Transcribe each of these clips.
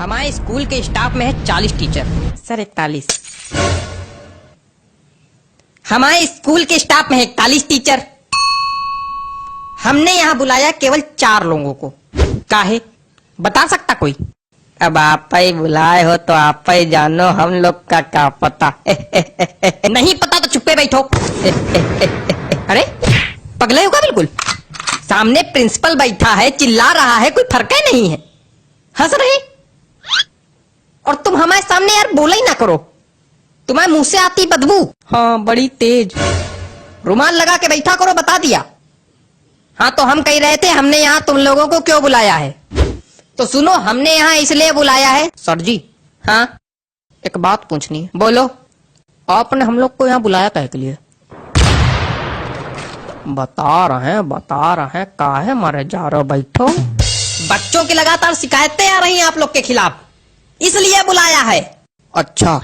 हमारे स्कूल के स्टाफ में है 40 टीचर। सर 41। हमारे स्कूल के स्टाफ में है 41 टीचर। हमने यहाँ बुलाया केवल 4 लोगों को। काहे बता सकता कोई? अब आप ही बुलाए हो तो आप ही जानो, हम लोग का क्या पता। नहीं पता तो चुप्पे बैठो। अरे पगले होगा बिल्कुल। सामने प्रिंसिपल बैठा है, चिल्ला रहा है, कोई फर्क ही नहीं है, हंस रहे। और तुम हमारे सामने यार बोला ही ना करो, तुम्हारे मुंह से आती बदबू। हाँ बड़ी तेज। रुमाल लगा के बैठा करो, बता दिया। हाँ तो हम कह रहे थे हमने यहाँ तुम लोगों को क्यों बुलाया है। तो सुनो, हमने यहाँ इसलिए बुलाया है। सर जी हाँ एक बात पूछनी है। बोलो। आपने हम लोग को यहाँ बुलाया क्या के लिए? बता रहे हैं काहे मारे जा रहे हो, बैठो। बच्चों की लगातार शिकायतें आ रही हैं आप लोग के खिलाफ, इसलिए बुलाया है। अच्छा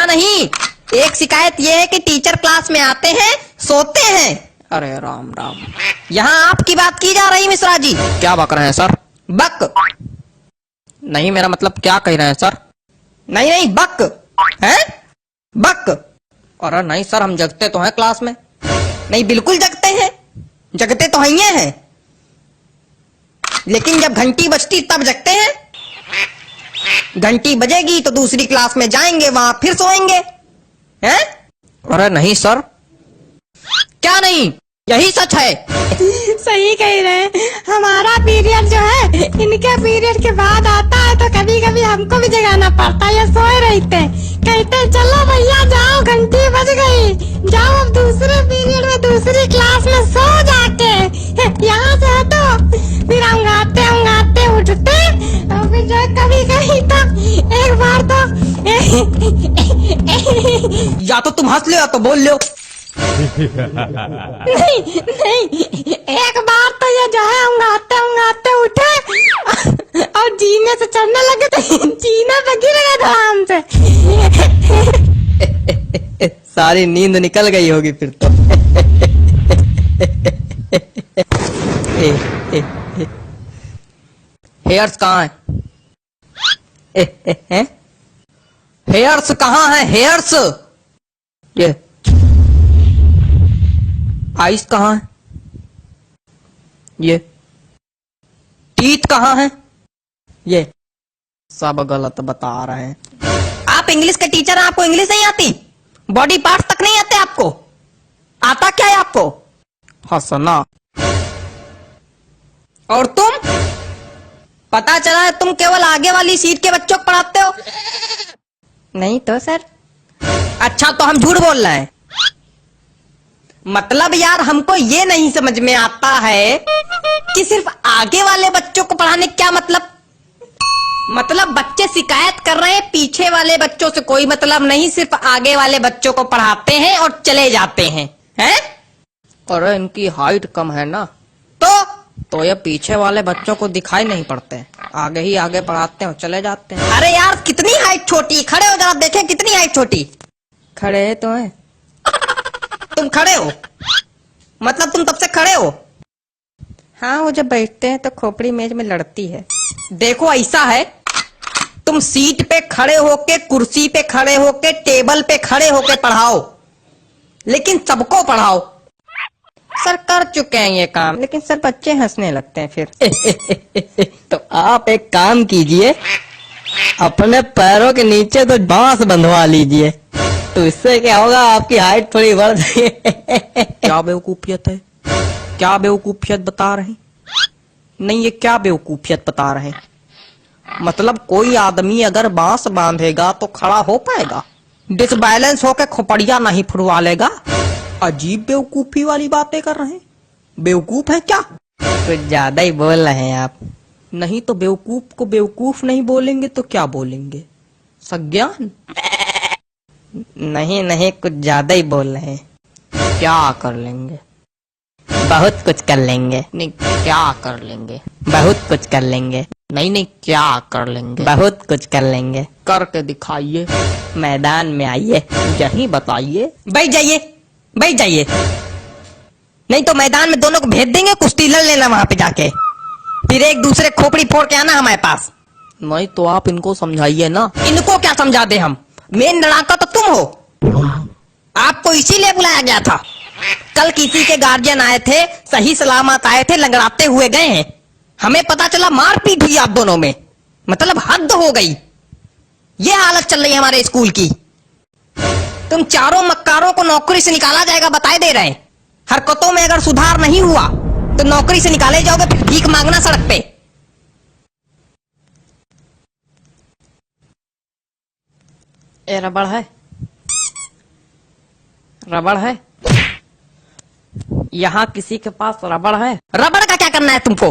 नहीं, एक शिकायत ये है कि टीचर क्लास में आते हैं सोते हैं। अरे राम राम, यहाँ आपकी बात की जा रही मिश्रा जी। क्या बक रहे हैं सर? बक नहीं, मेरा मतलब क्या कह रहे हैं सर? नहीं बक है, बक। अरे नहीं सर, हम जगते तो हैं क्लास में। नहीं बिल्कुल जगते हैं, जगते तो हैं, लेकिन जब घंटी बजती तब जगते हैं। घंटी बजेगी तो दूसरी क्लास में जाएंगे, वहां फिर सोएंगे हैं? अरे नहीं सर। क्या नहीं, यही सच है। सही कह रहे हैं। हमारा पीरियड जो है इनके पीरियड के बाद आता है, तो कभी कभी हमको भी जगाना पड़ता है। ये सोए रहते, कहते चलो भैया जाओ, घंटी बज गई, जाओ अब दूसरे पीरियड में दूसरी क्लास में सो जाके। यहाँ से हटो, फिर अंगाते उठते, और फिर जो कभी कभी तो एक बार तो या तो तुम हंस लो या तो बोल लो। नहीं, एक बार तो ये जो है अंगाते उठे और जीने से चढ़ने लगे, तो जीने पे गिर गए थे आराम से। सारी नींद निकल गई होगी फिर तो। हेयर्स कहाँ है? हेयर्स कहाँ है? हेयर्स ये आइस कहाँ है? ये टीथ कहाँ है? ये सब गलत बता रहे हैं। आप इंग्लिश के टीचर हैं, आपको इंग्लिश नहीं आती? बॉडी पार्ट्स तक नहीं आते आपको? आता क्या है आपको? हंसना। और तुम? पता चला है तुम केवल आगे वाली सीट के बच्चों को पढ़ाते हो। नहीं तो सर। अच्छा तो हम झूठ बोल रहे हैं? मतलब यार हमको ये नहीं समझ में आता है कि सिर्फ आगे वाले बच्चों को पढ़ाने क्या मतलब बच्चे शिकायत कर रहे हैं, पीछे वाले बच्चों से कोई मतलब नहीं, सिर्फ आगे वाले बच्चों को पढ़ाते हैं और चले जाते हैं, हैं? और इनकी हाइट कम है ना, तो ये पीछे वाले बच्चों को दिखाई नहीं पड़ते, आगे ही आगे पढ़ाते हैं और चले जाते हैं। अरे यार कितनी हाइट छोटी, खड़े हो जरा देखें कितनी हाइट छोटी। खड़े तो है। तुम खड़े हो मतलब तुम तब से खड़े हो? हाँ, वो जब बैठते हैं तो खोपड़ी मेज में लड़ती है। देखो ऐसा है, तुम सीट पे खड़े होके, कुर्सी पे खड़े होके, टेबल पे खड़े होके पढ़ाओ, लेकिन सबको पढ़ाओ। सर कर चुके हैं ये काम, लेकिन सर बच्चे हंसने लगते हैं फिर। तो आप एक काम कीजिए, अपने पैरों के नीचे तो बांस बंधवा लीजिए, तो इससे क्या होगा, आपकी हाइट थोड़ी बढ़ जाएगी। क्या बेवकूफियत है, क्या बेवकूफियत बता रहे? नहीं, ये क्या बेवकूफियत बता रहे? मतलब कोई आदमी अगर बांस बांधेगा तो खड़ा हो पाएगा, डिसबैलेंस होकर खोपड़िया नहीं फुड़वा लेगा। अजीब बेवकूफी वाली बातें कर रहे हैं। बेवकूफ है क्या? कुछ ज्यादा ही बोल रहे हैं आप। नहीं तो बेवकूफ को बेवकूफ नहीं बोलेंगे तो क्या बोलेंगे? सज्ञान? नहीं कुछ ज्यादा ही बोल रहे हैं। क्या कर लेंगे? बहुत कुछ कर लेंगे। नहीं क्या कर लेंगे? बहुत कुछ कर लेंगे। नहीं क्या कर लेंगे? बहुत कुछ कर लेंगे। करके दिखाइए, मैदान में आइए, यही बताइए। बैठ जाइए। नहीं तो मैदान में दोनों को भेज देंगे, कुश्ती लड़ लेना वहां पे जाके, फिर एक दूसरे खोपड़ी फोड़ के आना हमारे पास। नहीं तो आप इनको समझाइए ना। इनको क्या समझा दे हम, मेन लड़ाका तो तुम हो। आपको इसीलिए बुलाया गया था। कल किसी के गार्जियन आए थे, सही सलामत आए थे, लंगड़ाते हुए गए हैं। हमें पता चला मारपीट हुई आप दोनों में, मतलब हद हो गई। ये हालत चल रही है हमारे स्कूल की। तुम चारों मक्कारों को नौकरी से निकाला जाएगा, बताए दे रहे हैं। हरकतों में अगर सुधार नहीं हुआ तो नौकरी से निकाले जाओगे, फिर भीख मांगना सड़क पे। ए रबड़ है, रबड़ है, यहाँ किसी के पास रबड़ है? रबड़ का क्या करना है तुमको?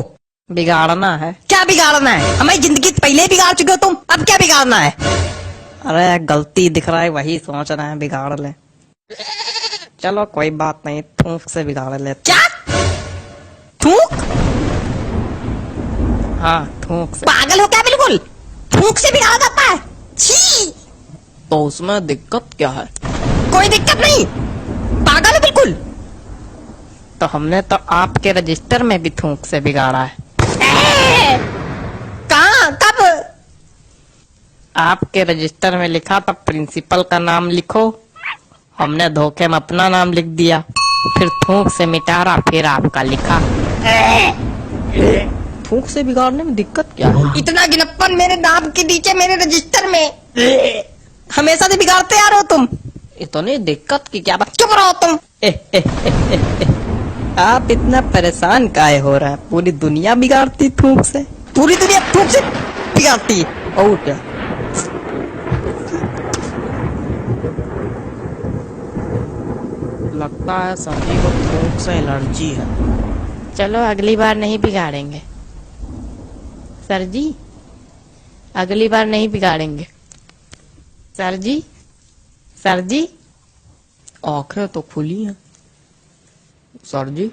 बिगाड़ना है। क्या बिगाड़ना है? हमारी जिंदगी पहले बिगाड़ चुके हो तुम, अब क्या बिगाड़ना है? अरे गलती दिख रहा है, वही सोच रहे हैं बिगाड़ ले। चलो कोई बात नहीं, थूक से बिगाड़ ले। क्या थूक? हाँ थूक से। पागल हो क्या बिल्कुल? थूक से बिगाड़ जाता है? छी! तो उसमें दिक्कत क्या है? कोई दिक्कत नहीं, पागल है बिल्कुल। तो हमने तो आपके रजिस्टर में भी थूक से बिगाड़ा है। कहाँ, कब? आपके रजिस्टर में लिखा था प्रिंसिपल का नाम लिखो, हमने धोखे में अपना नाम लिख दिया, फिर थूक से मिटारा, फिर आपका लिखा। थूक से बिगाड़ने में दिक्कत क्या है? इतना गिनप्पन मेरे नाम के नीचे मेरे रजिस्टर में हमेशा से बिगाड़ते आ रहे हो तुम। इतनी दिक्कत की क्या बात? चुप रहो तुम। आप इतना परेशान काहे हो रहा है? पूरी दुनिया बिगाड़ती थूक से, पूरी दुनिया थूक से बिगाड़ती है। और क्या? लगता है सभी को थूक से एलर्जी है। चलो अगली बार नहीं बिगाड़ेंगे सर जी, अगली बार नहीं बिगाड़ेंगे सर जी। सर जी, आंखें तो खुली हैं सर जी।